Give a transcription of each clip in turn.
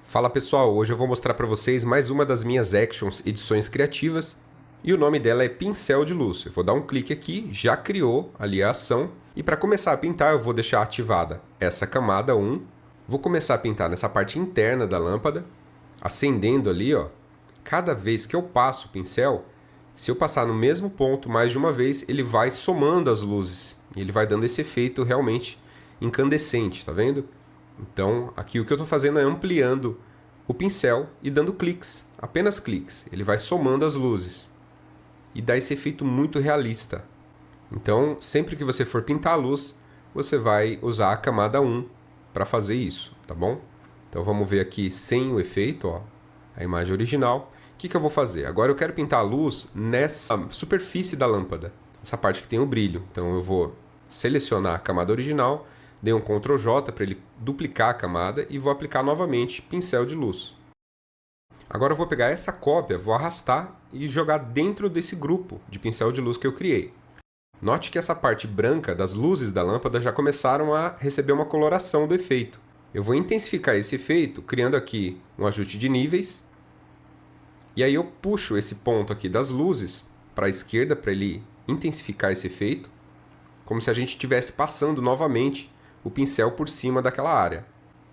Fala pessoal, hoje eu vou mostrar para vocês mais uma das minhas actions edições criativas e o nome dela é Pincel de Luz. Eu vou dar um clique aqui, já criou ali a ação e para começar a pintar eu vou deixar ativada essa camada 1. Vou começar a pintar nessa parte interna da lâmpada, acendendo ali, ó. Cada vez que eu passo o pincel, se eu passar no mesmo ponto mais de uma vez, ele vai somando as luzes e ele vai dando esse efeito realmente incandescente, tá vendo? Então, aqui o que eu estou fazendo é ampliando o pincel e dando cliques, apenas cliques. Ele vai somando as luzes e dá esse efeito muito realista. Então, sempre que você for pintar a luz, você vai usar a camada 1 para fazer isso, tá bom? Então, vamos ver aqui sem o efeito, ó, a imagem original. O que eu vou fazer? Agora eu quero pintar a luz nessa superfície da lâmpada, essa parte que tem o brilho. Então, eu vou selecionar a camada original, dei um Ctrl J para ele duplicar a camada e vou aplicar novamente pincel de luz. Agora eu vou pegar essa cópia, vou arrastar e jogar dentro desse grupo de pincel de luz que eu criei. Note que essa parte branca das luzes da lâmpada já começaram a receber uma coloração do efeito. Eu vou intensificar esse efeito criando aqui um ajuste de níveis. E aí eu puxo esse ponto aqui das luzes para a esquerda para ele intensificar esse efeito, como se a gente estivesse passando novamente o pincel por cima daquela área.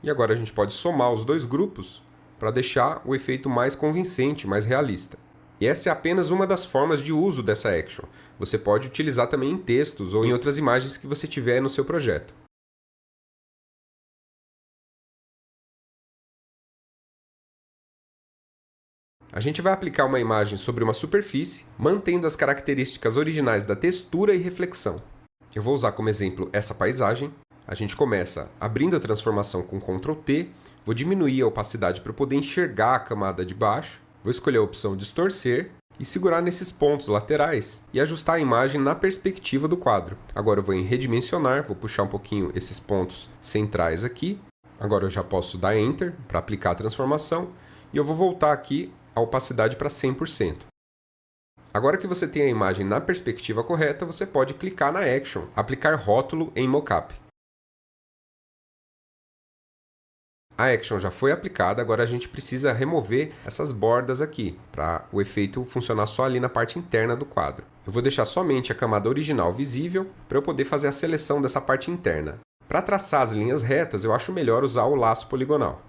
E agora a gente pode somar os dois grupos para deixar o efeito mais convincente, mais realista. E essa é apenas uma das formas de uso dessa action. Você pode utilizar também em textos ou em outras imagens que você tiver no seu projeto. A gente vai aplicar uma imagem sobre uma superfície, mantendo as características originais da textura e reflexão. Eu vou usar como exemplo essa paisagem. A gente começa abrindo a transformação com Ctrl T, vou diminuir a opacidade para eu poder enxergar a camada de baixo, vou escolher a opção Distorcer e segurar nesses pontos laterais e ajustar a imagem na perspectiva do quadro. Agora eu vou em Redimensionar, vou puxar um pouquinho esses pontos centrais aqui. Agora eu já posso dar Enter para aplicar a transformação e eu vou voltar aqui a opacidade para 100%. Agora que você tem a imagem na perspectiva correta, você pode clicar na Action, aplicar rótulo em Mockup. A Action já foi aplicada, agora a gente precisa remover essas bordas aqui, para o efeito funcionar só ali na parte interna do quadro. Eu vou deixar somente a camada original visível, para eu poder fazer a seleção dessa parte interna. Para traçar as linhas retas, eu acho melhor usar o laço poligonal.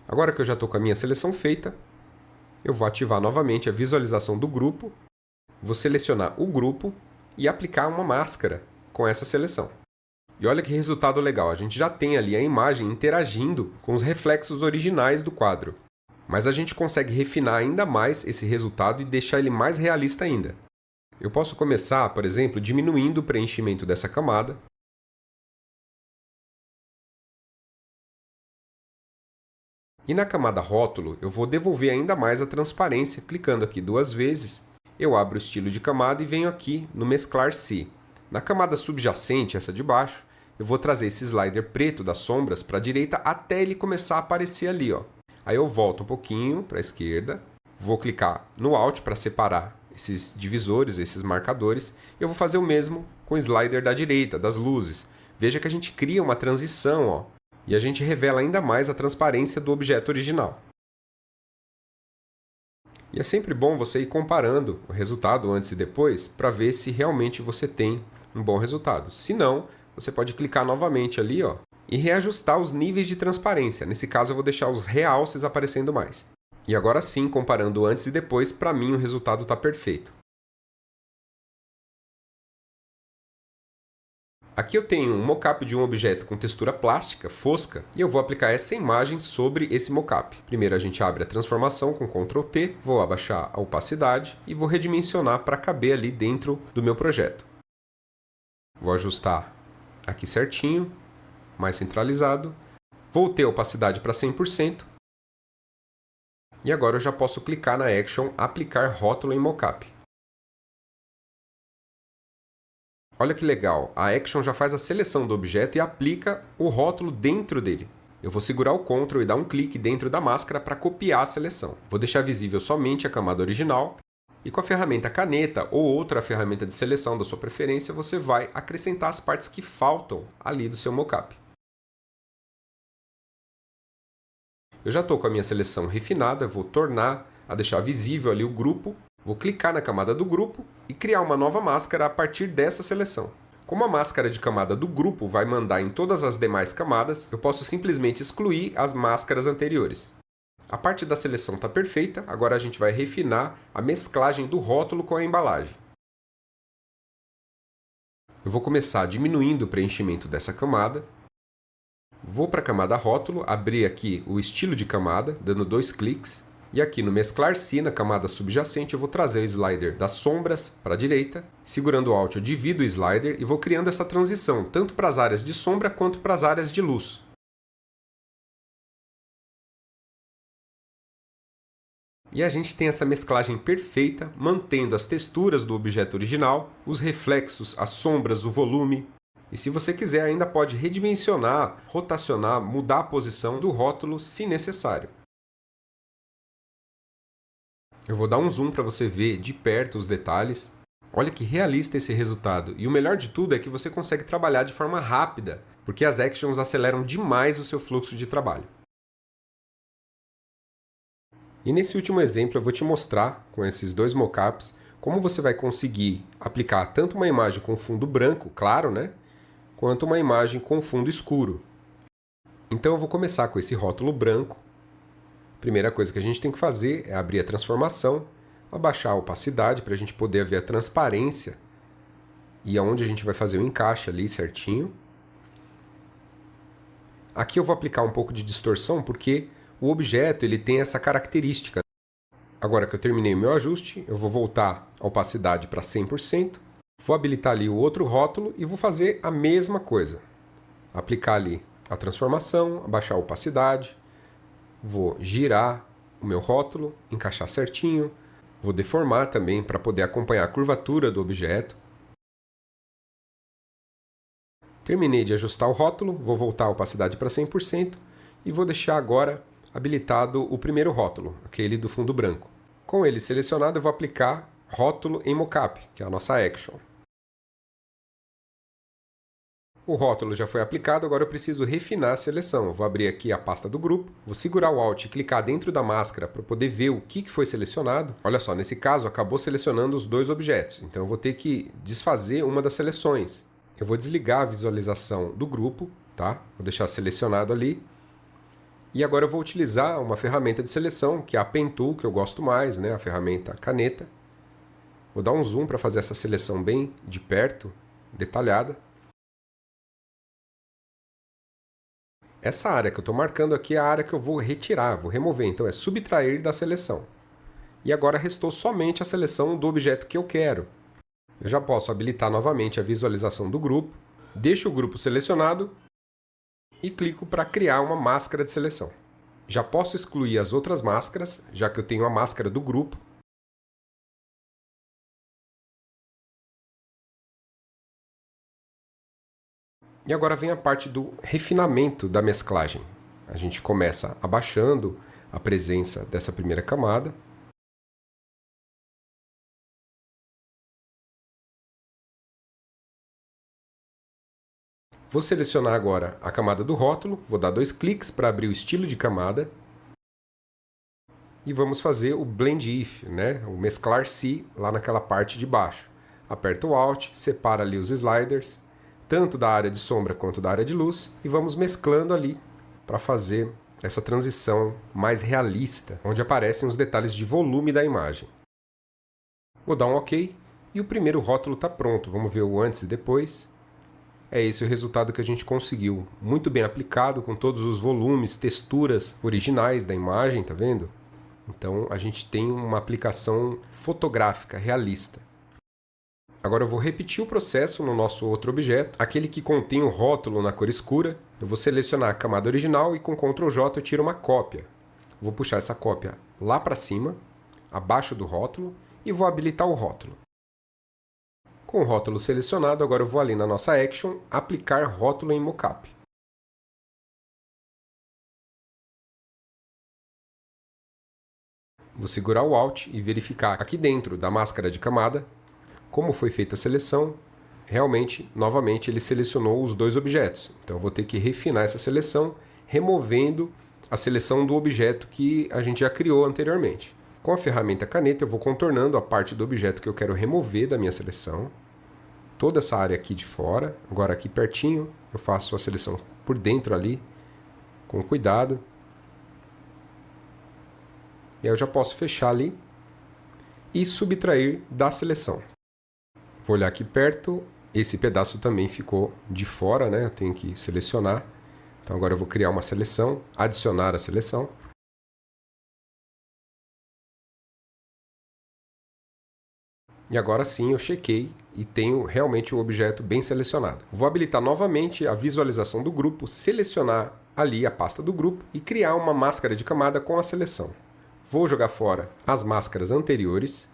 Agora que eu já estou com a minha seleção feita, eu vou ativar novamente a visualização do grupo, vou selecionar o grupo e aplicar uma máscara com essa seleção. E olha que resultado legal, a gente já tem ali a imagem interagindo com os reflexos originais do quadro. Mas a gente consegue refinar ainda mais esse resultado e deixar ele mais realista ainda. Eu posso começar, por exemplo, diminuindo o preenchimento dessa camada. E na camada rótulo, eu vou devolver ainda mais a transparência, clicando aqui duas vezes. Eu abro o estilo de camada e venho aqui no Mesclar Se. Na camada subjacente, essa de baixo, eu vou trazer esse slider preto das sombras para a direita até ele começar a aparecer ali, ó. Aí eu volto um pouquinho para a esquerda, vou clicar no Alt para separar esses divisores, esses marcadores. Eu vou fazer o mesmo com o slider da direita, das luzes. Veja que a gente cria uma transição, ó, e a gente revela ainda mais a transparência do objeto original. E é sempre bom você ir comparando o resultado antes e depois para ver se realmente você tem um bom resultado. Se não, você pode clicar novamente ali, ó, e reajustar os níveis de transparência. Nesse caso, eu vou deixar os realces aparecendo mais. E agora sim, comparando antes e depois, para mim o resultado está perfeito. Aqui eu tenho um mockup de um objeto com textura plástica, fosca, e eu vou aplicar essa imagem sobre esse mockup. Primeiro a gente abre a transformação com Ctrl T, vou abaixar a opacidade e vou redimensionar para caber ali dentro do meu projeto. Vou ajustar aqui certinho, mais centralizado. Voltei a opacidade para 100%. E agora eu já posso clicar na Action Aplicar rótulo em Mockup. Olha que legal, a Action já faz a seleção do objeto e aplica o rótulo dentro dele. Eu vou segurar o Ctrl e dar um clique dentro da máscara para copiar a seleção. Vou deixar visível somente a camada original E com a ferramenta caneta ou outra ferramenta de seleção da sua preferência, você vai acrescentar as partes que faltam ali do seu mockup. Eu já estou com a minha seleção refinada, vou tornar a deixar visível ali o grupo, vou clicar na camada do grupo e criar uma nova máscara a partir dessa seleção. Como a máscara de camada do grupo vai mandar em todas as demais camadas, eu posso simplesmente excluir as máscaras anteriores. A parte da seleção está perfeita, agora a gente vai refinar a mesclagem do rótulo com a embalagem. Eu vou começar diminuindo o preenchimento dessa camada. Vou para a camada rótulo, abrir aqui o estilo de camada, dando 2 cliques. E aqui no mesclar-se, na camada subjacente, eu vou trazer o slider das sombras para a direita. Segurando o Alt, eu divido o slider e vou criando essa transição, tanto para as áreas de sombra quanto para as áreas de luz. E a gente tem essa mesclagem perfeita, mantendo as texturas do objeto original, os reflexos, as sombras, o volume. E se você quiser, ainda pode redimensionar, rotacionar, mudar a posição do rótulo se necessário. Eu vou dar um zoom para você ver de perto os detalhes. Olha que realista esse resultado. E o melhor de tudo é que você consegue trabalhar de forma rápida, porque as actions aceleram demais o seu fluxo de trabalho. E nesse último exemplo eu vou te mostrar, com esses dois mockups, como você vai conseguir aplicar tanto uma imagem com fundo branco, claro, né? Quanto uma imagem com fundo escuro. Então eu vou começar com esse rótulo branco. Primeira coisa que a gente tem que fazer é abrir a transformação, abaixar a opacidade para a gente poder ver a transparência e aonde a gente vai fazer o encaixe ali certinho. Aqui eu vou aplicar um pouco de distorção porque o objeto ele tem essa característica. Agora que eu terminei o meu ajuste, eu vou voltar a opacidade para 100%, vou habilitar ali o outro rótulo e vou fazer a mesma coisa. Aplicar ali a transformação, abaixar a opacidade, vou girar o meu rótulo, encaixar certinho, vou deformar também para poder acompanhar a curvatura do objeto. Terminei de ajustar o rótulo, vou voltar a opacidade para 100% e vou deixar agora habilitado o primeiro rótulo, aquele do fundo branco. Com ele selecionado, eu vou aplicar rótulo em mockup, que é a nossa action. O rótulo já foi aplicado, agora eu preciso refinar a seleção. Eu vou abrir aqui a pasta do grupo, vou segurar o Alt e clicar dentro da máscara para poder ver o que foi selecionado. Olha só, nesse caso acabou selecionando os dois objetos, então eu vou ter que desfazer uma das seleções. Eu vou desligar a visualização do grupo, tá? Vou deixar selecionado ali. E agora eu vou utilizar uma ferramenta de seleção, que é a Pen Tool, que eu gosto mais, né? A ferramenta caneta. Vou dar um zoom para fazer essa seleção bem de perto, detalhada. Essa área que eu estou marcando aqui é a área que eu vou retirar, vou remover, então é subtrair da seleção. E agora restou somente a seleção do objeto que eu quero. Eu já posso habilitar novamente a visualização do grupo, deixo o grupo selecionado e clico para criar uma máscara de seleção. Já posso excluir as outras máscaras, já que eu tenho a máscara do grupo. E agora vem a parte do refinamento da mesclagem. A gente começa abaixando a presença dessa primeira camada. Vou selecionar agora a camada do rótulo, vou dar 2 cliques para abrir o estilo de camada. E vamos fazer o Blend If, né? O mesclar-se lá naquela parte de baixo. Aperta o Alt, separa ali os sliders, tanto da área de sombra quanto da área de luz, e vamos mesclando ali para fazer essa transição mais realista, onde aparecem os detalhes de volume da imagem. Vou dar um OK e o primeiro rótulo está pronto. Vamos ver o antes e depois. É esse o resultado que a gente conseguiu. Muito bem aplicado, com todos os volumes, texturas originais da imagem, tá vendo? Então a gente tem uma aplicação fotográfica realista. Agora eu vou repetir o processo no nosso outro objeto, aquele que contém o rótulo na cor escura. Eu vou selecionar a camada original e com Ctrl J eu tiro uma cópia. Vou puxar essa cópia lá para cima, abaixo do rótulo, e vou habilitar o rótulo. Com o rótulo selecionado, agora eu vou ali na nossa action, aplicar rótulo em mockup. Vou segurar o Alt e verificar aqui dentro da máscara de camada como foi feita a seleção. Realmente, novamente, ele selecionou os dois objetos. Então eu vou ter que refinar essa seleção, removendo a seleção do objeto que a gente já criou anteriormente. Com a ferramenta caneta, eu vou contornando a parte do objeto que eu quero remover da minha seleção. Toda essa área aqui de fora. Agora aqui pertinho, eu faço a seleção por dentro ali, com cuidado. E aí eu já posso fechar ali e subtrair da seleção. Vou olhar aqui perto, esse pedaço também ficou de fora, né? Eu tenho que selecionar. Então agora eu vou criar uma seleção, adicionar a seleção. E agora sim eu chequei e tenho realmente o objeto bem selecionado. Vou habilitar novamente a visualização do grupo, selecionar ali a pasta do grupo e criar uma máscara de camada com a seleção. Vou jogar fora as máscaras anteriores.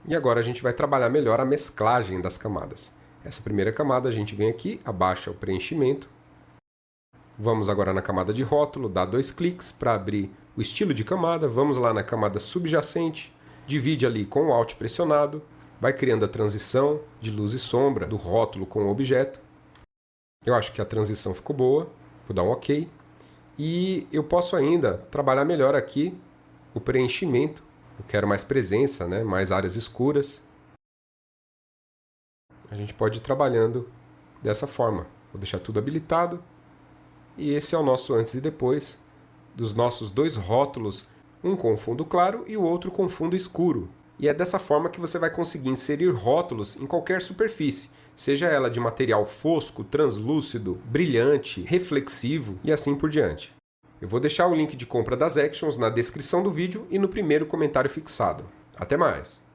E agora a gente vai trabalhar melhor a mesclagem das camadas. Essa primeira camada a gente vem aqui, abaixa o preenchimento. Vamos agora na camada de rótulo, dá 2 cliques para abrir o estilo de camada. Vamos lá na camada subjacente, divide ali com o Alt pressionado, vai criando a transição de luz e sombra do rótulo com o objeto. Eu acho que a transição ficou boa, vou dar um OK. E eu posso ainda trabalhar melhor aqui o preenchimento. Eu quero mais presença, né? Mais áreas escuras. A gente pode ir trabalhando dessa forma. Vou deixar tudo habilitado. E esse é o nosso antes e depois dos nossos dois rótulos, um com fundo claro e o outro com fundo escuro. E é dessa forma que você vai conseguir inserir rótulos em qualquer superfície, seja ela de material fosco, translúcido, brilhante, reflexivo e assim por diante. Eu vou deixar o link de compra das Actions na descrição do vídeo e no primeiro comentário fixado. Até mais!